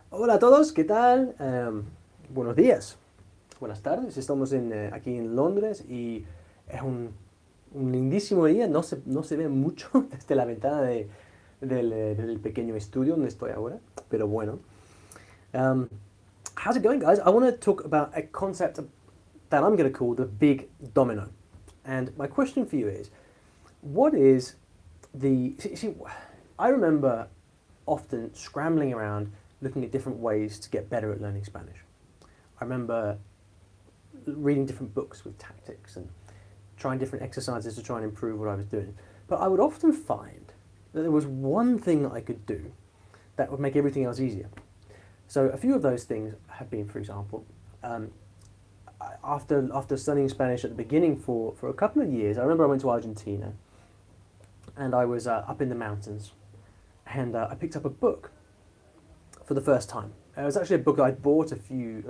Hola a todos, ¿qué tal? Buenos días, buenas tardes. Estamos aquí en Londres y es un lindísimo día. No se ve mucho desde la ventana del pequeño estudio donde estoy ahora, pero bueno. Um, how's it going, guys? I want to talk about a concept that I'm going to call the big domino. And my question for you is, what is I remember often scrambling around looking at different ways to get better at learning Spanish. I remember reading different books with tactics and trying different exercises to try and improve what I was doing. But I would often find that there was one thing that I could do that would make everything else easier. So a few of those things have been, for example, um, after studying Spanish at the beginning for a couple of years, I remember I went to Argentina and I was up in the mountains and I picked up a book for the first time. It was actually a book I'd bought a few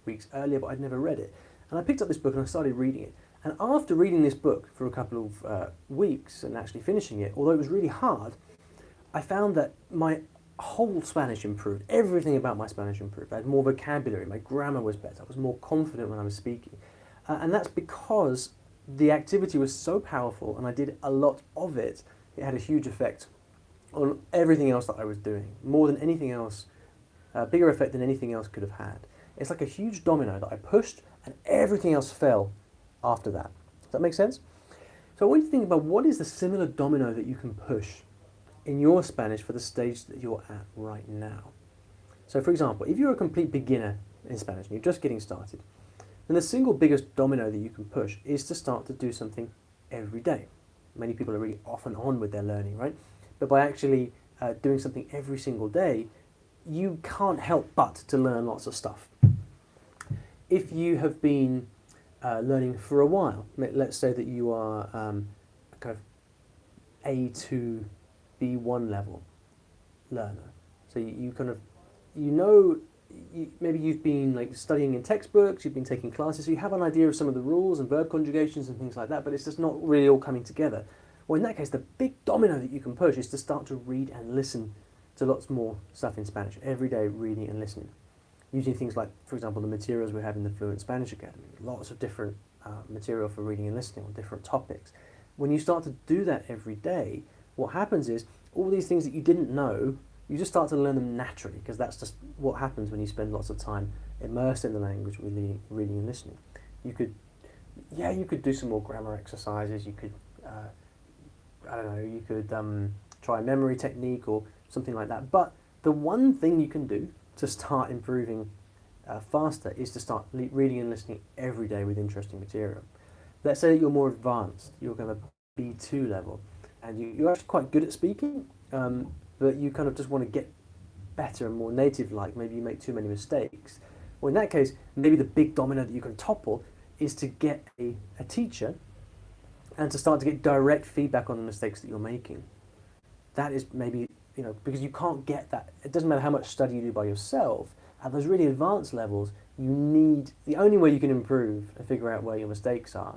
weeks earlier, but I'd never read it. And I picked up this book and I started reading it. And after reading this book for a couple of weeks and actually finishing it, although it was really hard, I found that my whole Spanish improved. Everything about my Spanish improved. I had more vocabulary, my grammar was better, I was more confident when I was speaking. And that's because the activity was so powerful and I did a lot of it. It had a huge effect on everything else that I was doing, more than anything else, bigger effect than anything else could have had. It's like a huge domino that I pushed and everything else fell after that. Does that make sense? So I want you to think about what is the similar domino that you can push in your Spanish for the stage that you're at right now. So for example, if you're a complete beginner in Spanish and you're just getting started, then the single biggest domino that you can push is to start to do something every day. Many people are really off and on with their learning, right? But by actually doing something every single day, you can't help but to learn lots of stuff. If you have been learning for a while, let's say that you are kind of A2, B1 level learner. So you kind of, maybe you've been like studying in textbooks, you've been taking classes, so you have an idea of some of the rules and verb conjugations and things like that, but it's just not really all coming together. Well, in that case, the big domino that you can push is to start to read and listen to lots more stuff in Spanish, every day reading and listening. Using things like, for example, the materials we have in the Fluent Spanish Academy, lots of different material for reading and listening on different topics. When you start to do that every day, what happens is all these things that you didn't know, you just start to learn them naturally, because that's just what happens when you spend lots of time immersed in the language with reading and listening. You could do some more grammar exercises. You could, I don't know, you could try a memory technique or something like that. But the one thing you can do to start improving faster is to start reading and listening every day with interesting material. Let's say that you're more advanced, you're kind of B2 level, and you're actually quite good at speaking, but you kind of just want to get better and more native-like. Maybe you make too many mistakes. Well, in that case, maybe the big domino that you can topple is to get a teacher and to start to get direct feedback on the mistakes that you're making. That is maybe, because you can't get that. It doesn't matter how much study you do by yourself. At those really advanced levels, the only way you can improve and figure out where your mistakes are,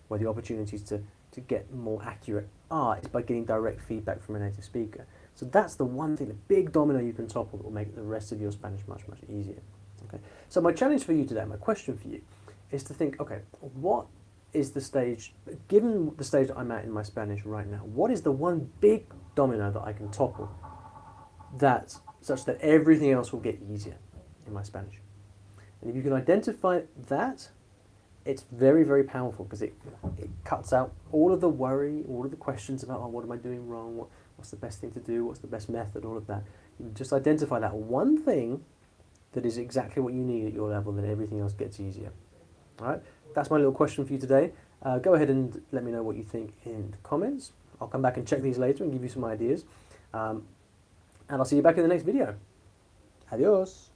where the opportunities to get more accurate are, is by getting direct feedback from a native speaker. So that's the one thing, the big domino you can topple that will make the rest of your Spanish much, much easier. Okay. So my challenge for you today, my question for you, is to think, okay, what is the stage, given the stage that I'm at in my Spanish right now, what is the one big domino that I can topple such that everything else will get easier in my Spanish? And if you can identify that, it's very, very powerful, because it cuts out all of the worry, all of the questions about, oh, what am I doing wrong? What's the best thing to do? What's the best method? All of that. You just identify that one thing that is exactly what you need at your level, then everything else gets easier. All right? That's my little question for you today. Go ahead and let me know what you think in the comments. I'll come back and check these later and give you some ideas. And I'll see you back in the next video. Adios.